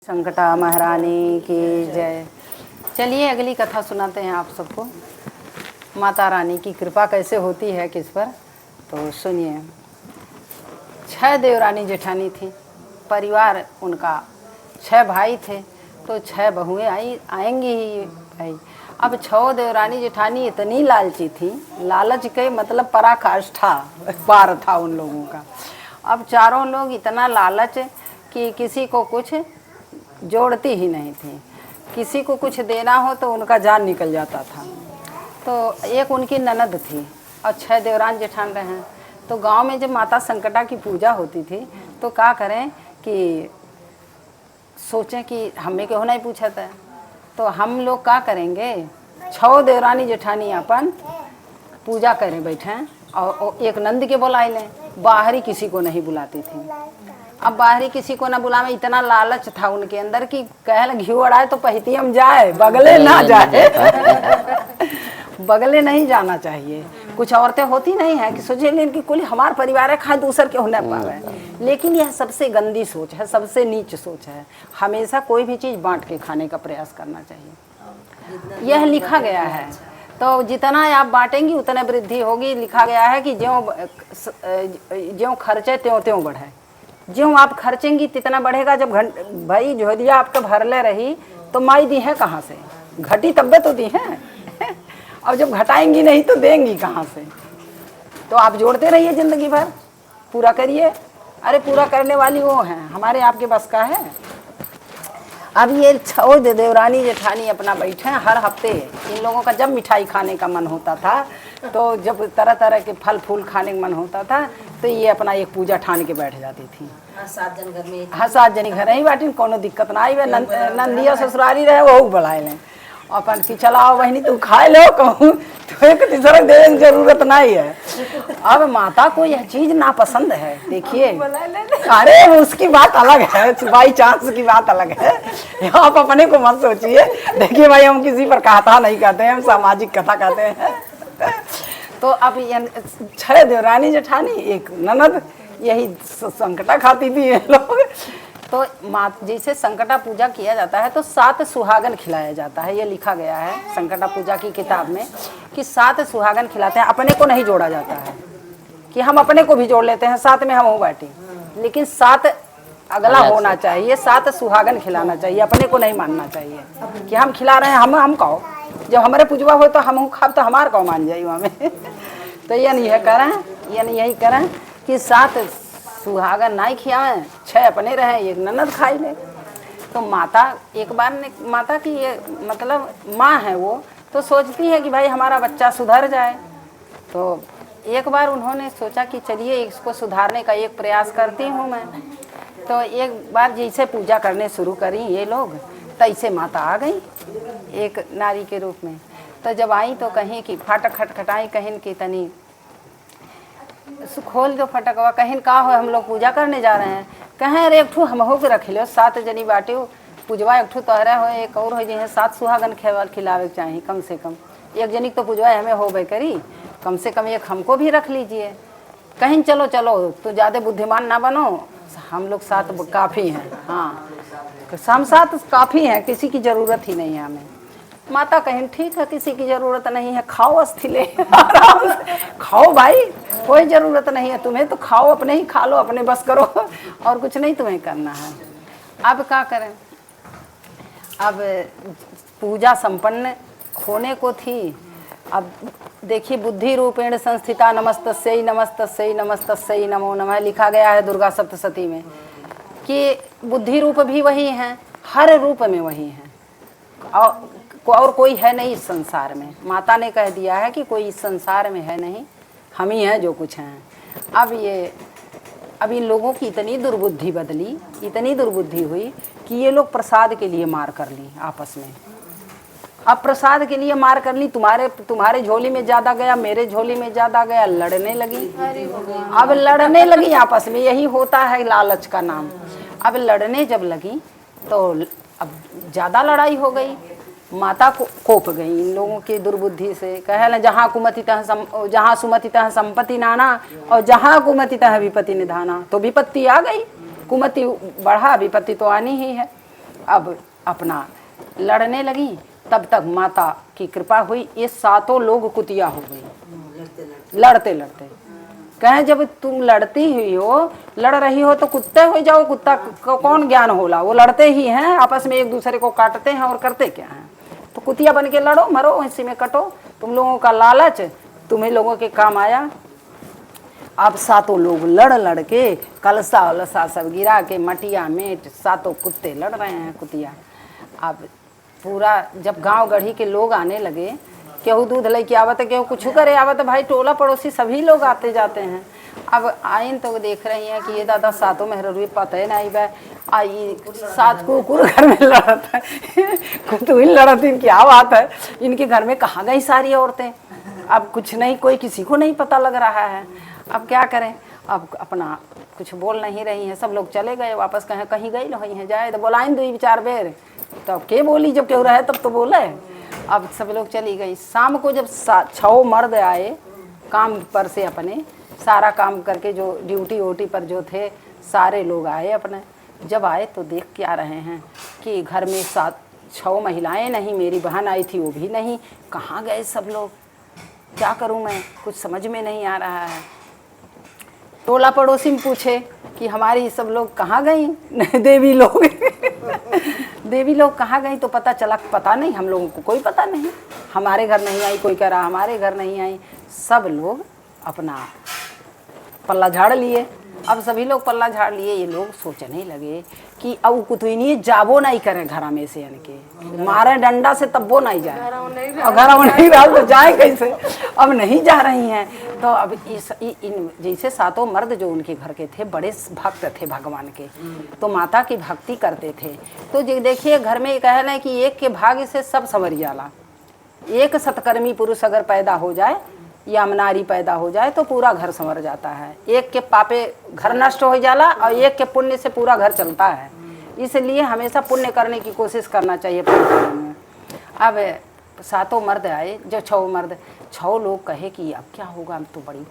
संकटा महारानी की जय। चलिए अगली कथा सुनाते हैं आप सबको। माता रानी की कृपा कैसे होती है किस पर, तो सुनिए। 6 देवरानी जेठानी थी। परिवार उनका 6 भाई थे, तो 6 बहुएं आएंगी ही भाई। अब 6 देवरानी जेठानी इतनी लालची थी, लालच के मतलब पराकाष्ठा पार था उन लोगों का। अब चारों लोग इतना लालच कि किसी को कुछ जोड़ती ही नहीं थी। किसी को कुछ देना हो तो उनका जान निकल जाता था। तो एक उनकी ननद थी और 6 देवरान जेठान रहे हैं। तो गांव में जब माता संकटा की पूजा होती थी तो क्या करें कि सोचें कि हमें क्यों नहीं पूछा था। तो हम लोग क्या करेंगे, 6 देवरानी जेठानी अपन पूजा करें बैठे और एक नंद के बुला लें। बाहरी किसी को नहीं बुलाती थी। अब बाहरी किसी को ना बुलावे, इतना लालच था उनके अंदर कि कहल घी अड़ाए तो पहती हम जाए, बगले ना जाए बगले नहीं जाना चाहिए। कुछ औरतें होती नहीं है कि सोचे इनकी कुल हमार परिवार है, खाए दूसर के होने पावे। लेकिन यह सबसे गंदी सोच है, सबसे नीच सोच है। हमेशा कोई भी चीज़ बांट के खाने का प्रयास करना चाहिए। यह लिखा गया है, तो जितना आप बांटेंगी उतना वृद्धि होगी। लिखा गया है कि ज्यों खर्चे त्यों त्यों बढ़े। ज्यों आप खर्चेंगी तितना बढ़ेगा। जब भाई झोलिया आपका भरले रही तो माई दी है कहाँ से, घटी तब्बे तो दी है और जब घटाएंगी नहीं तो देंगी कहाँ से। तो आप जोड़ते रहिए जिंदगी भर, पूरा करिए। अरे पूरा करने वाली वो हैं, हमारे आपके बस का है। अब ये 6 देवरानी जेठानी अपना बैठे हर हफ्ते। इन लोगों का जब मिठाई खाने का मन होता था, तो जब तरह तरह के फल फूल खाने का मन होता था, तो ये अपना एक पूजा ठान के बैठ जाती थी। 7 जन घर में, हाँ 7 जनी घर ही बाटी, कोनो दिक्कत ना आई। वे नंदिया ससुरारी रहे वो बुलाए लें अपन कि चलाओ बहनी तू खाए लो, कहूँ तो एक तीसरा देने की जरूरत नहीं है। अब माता को यह चीज नापसंद है। देखिए, अरे उसकी बात अलग है, बाई चांस की बात अलग है। आप अपने को मत सोचिए। देखिए भाई, हम किसी पर कथा नहीं कहते हैं, हम सामाजिक कथा कहते हैं। तो अब 6 देवरानी जेठानी, एक ननद, यही संकटा खाती थी ये लोग। तो जैसे संकटा पूजा किया जाता है तो 7 सुहागन खिलाया जाता है। ये लिखा गया है संकटा पूजा की किताब में कि 7 सुहागन खिलाते हैं। अपने को नहीं जोड़ा जाता है कि हम अपने को भी जोड़ लेते हैं, साथ में हम हो बैठे, लेकिन 7 अगला होना चाहिए। 7 सुहागन खिलाना चाहिए, अपने को नहीं मानना चाहिए कि हम खिला रहे हैं, हम कहो। जब हमारे पूजवा हो तो हम खाब तो हमारे को मान जाइए हमें तो यही करें, यही करें कि 7 सुहागन नहीं खियावें, 6 अपने रहें, एक ननद खाई ले। तो माता एक बार ने, माता की ये मतलब माँ है वो, तो सोचती है कि भाई हमारा बच्चा सुधर जाए। तो एक बार उन्होंने सोचा कि चलिए इसको सुधारने का एक प्रयास करती हूँ मैं। तो एक बार जैसे पूजा करने शुरू करी ये लोग, तैसे माता आ गई एक नारी के रूप में। तो जब आई तो कहीं कि फाटक खटखटाई, कहीं की तनी खोल दो फटकवा, कहीं का हो हम लोग पूजा करने जा रहे हैं। कहें अरे एक ठू हम हो के रख लो, 7 जनी बाटे पूजवा, एक ठू तोहरा हो, एक और हो जी 7 सुहागन खिलावे के चाहिए कम से कम। एक जनी तो पूजवा हमें हो गई करी, कम से कम एक हमको भी रख लीजिए। कहीं चलो तो ज़्यादा बुद्धिमान ना बनो, हम लोग 7 काफ़ी हैं। हाँ, हम 7 काफ़ी हैं, किसी की ज़रूरत ही नहीं है हमें। माता कहें ठीक है, किसी की ज़रूरत नहीं है, खाओ अस्थिले आराम से खाओ भाई, कोई ज़रूरत नहीं है तुम्हें, तो खाओ, अपने ही खा लो, अपने बस करो और कुछ नहीं तुम्हें करना है। अब क्या करें, अब पूजा संपन्न होने को थी। अब देखिए, बुद्धि रूपेण संस्थिता नमस्तस्यै नमस्तस्यै नमस्तस्यै नमो नमः लिखा गया है दुर्गा सप्तशती में कि बुद्धि रूप भी वही हैं, हर रूप में वही हैं, और कोई है नहीं इस संसार में। माता ने कह दिया है कि कोई इस संसार में है नहीं, हम ही हैं जो कुछ हैं। अब इन लोगों की इतनी दुर्बुद्धि बदली, इतनी दुर्बुद्धि हुई कि ये लोग प्रसाद के लिए मार कर ली आपस में। अब प्रसाद के लिए मार कर ली, तुम्हारे झोली में ज़्यादा गया, मेरे झोली में ज़्यादा गया, लड़ने लगी। अब लड़ने लगी आपस में, यही होता है लालच का नाम। अब लड़ने जब लगी तो अब ज़्यादा लड़ाई हो गई। माता को कोप गई इन लोगों की दुर्बुद्धि से। कहे न जहाँ सुमति तह संपत्ति नाना, और जहाँ कुमति तह विपत्ति निधाना। तो विपत्ति आ गई, कुमति बढ़ा, विपत्ति तो आनी ही है। अब अपना लड़ने लगी। तब तक माता की कृपा हुई, ये सातों लोग कुतिया हो गई लड़ते लड़ते। कहें जब तुम लड़ती हुई हो, लड़ रही हो तो कुत्ते हो जाओ, कुत्ता को कौन ज्ञान होला, वो लड़ते ही हैं, आपस में एक दूसरे को काटते हैं और करते क्या हैं। तो कुतिया बन के लड़ो, मरो, इसी में कटो। तुम लोगों का लालच तुम्हें लोगों के काम आया। अब सातों लोग लड़ लड़ के कलसा वलसा सब गिरा के मटिया मेट सातों कुत्ते लड़ रहे हैं कुतिया। अब पूरा जब गांव गढ़ी के लोग आने लगे, केहू दूध लेके आवत, केहू कुछ करे आवत, भाई टोला पड़ोसी सभी लोग आते जाते हैं। अब आइन तो देख रही हैं कि ये दादा सातों मेहरुए पता ही नहीं बा, आई सात कुकुर घर में लड़त है कुतुल लड़त, क्या बात है, इनके घर में कहाँ गई सारी औरतें। अब कुछ नहीं, कोई किसी को नहीं पता लग रहा है। अब क्या करें, अब अपना कुछ बोल नहीं रही हैं, सब लोग चले गए वापस। कहें कहीं गई रही हैं, जाए तो बोलाइन 2-4 बेर, तब के बोली, जब केहू रहे तब तो बोले। अब सब लोग चली गई। शाम को जब 6 मर्द आए काम पर से, अपने सारा काम करके, जो ड्यूटी वोटी पर जो थे सारे लोग आए अपने। जब आए तो देख के आ रहे हैं कि घर में 6 महिलाएं नहीं, मेरी बहन आई थी वो भी नहीं, कहाँ गए सब लोग, क्या करूं मैं, कुछ समझ में नहीं आ रहा है। टोला पड़ोसी में पूछे कि हमारी सब लोग कहाँ गई देवी लोग देवी लोग कहाँ गई, तो पता चला पता नहीं, हम लोगों को कोई पता नहीं, हमारे घर नहीं आई, कोई कह रहा हमारे घर नहीं आई। सब लोग अपना पल्ला झाड़ लिए। अब सभी लोग पल्ला झाड़ लिए, ये लोग सोचने लगे कि अब कुतुइनी जाबो नहीं करें घर में से, इनके मारे डंडा से तब वो नहीं जाए, और घर में नहीं रहा तो जाए कैसे। अब नहीं जा रही हैं। तो अब इन जैसे सातों मर्द जो उनके घर के थे बड़े भक्त थे भगवान के, तो माता की भक्ति करते थे। तो देखिए घर में कह रहे हैं कि एक के भाग्य से सब संवर जाला। एक सत्कर्मी पुरुष अगर पैदा हो जाए या नारी पैदा हो जाए तो पूरा घर संवर जाता है। एक के पापे घर नष्ट हो जाला और एक के पुण्य से पूरा घर चलता है। इसलिए हमेशा पुण्य करने की कोशिश करना चाहिए परिवार में। अब सातों मर्द आए, जो 6 मर्द, 6 लोग कहे कि अब क्या होगा, हम तो बड़ी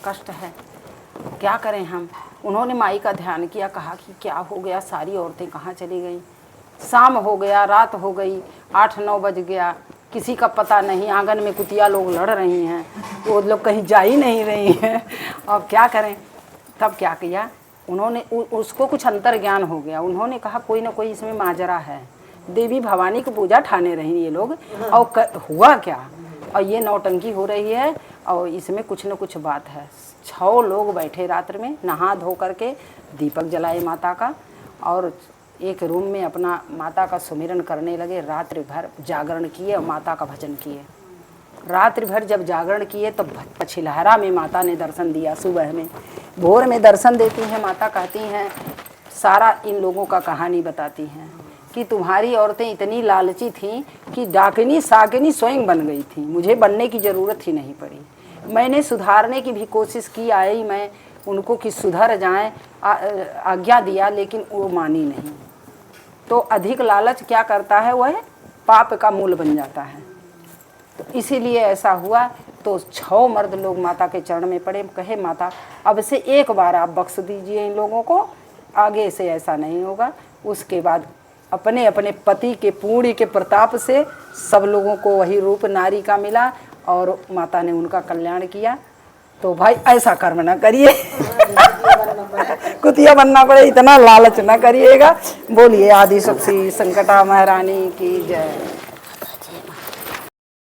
कष्ट है, क्या करें हम। उन्होंने माई का ध्यान किया, कहा कि क्या हो गया, सारी औरतें कहाँ चली गई। शाम हो गया, रात हो गई, 8-9 बज गया, किसी का पता नहीं। आंगन में कुतिया लोग लड़ रही हैं, वो लोग कहीं जा ही नहीं रही हैं। अब क्या करें। तब क्या किया उन्होंने, उसको कुछ अंतर ज्ञान हो गया। उन्होंने कहा कोई ना कोई इसमें माजरा है, देवी भवानी की पूजा ठाने रही ये लोग, और हुआ क्या, और ये नौटंकी हो रही है, और इसमें कुछ न कुछ बात है। 6 लोग बैठे रात्र में, नहा धो करके दीपक जलाए माता का, और एक रूम में अपना माता का सुमिरन करने लगे। रात्रि भर जागरण किए और माता का भजन किए। रात्रि भर जब जागरण किए तो पछिलहरा में माता ने दर्शन दिया। सुबह में भोर में दर्शन देती हैं माता, कहती हैं सारा इन लोगों का कहानी बताती हैं कि तुम्हारी औरतें इतनी लालची थीं कि डाकिनी साकिनी स्वयं बन गई थी, मुझे बनने की ज़रूरत ही नहीं पड़ी। मैंने सुधारने की भी कोशिश की, आई मैं उनको कि सुधर जाएं, आज्ञा दिया, लेकिन वो मानी नहीं। तो अधिक लालच क्या करता है, वह पाप का मूल बन जाता है। तो इसीलिए ऐसा हुआ। तो 6 मर्द लोग माता के चरण में पड़े, कहे माता अब से एक बार आप बख्श दीजिए इन लोगों को, आगे से ऐसा नहीं होगा। उसके बाद अपने अपने पति के पुण्य के प्रताप से सब लोगों को वही रूप नारी का मिला और माता ने उनका कल्याण किया। तो भाई ऐसा कर्म ना करिए कुतिया बनना पड़े, इतना लालच ना करिएगा। बोलिए आदि शक्ति संकटा महारानी की जय।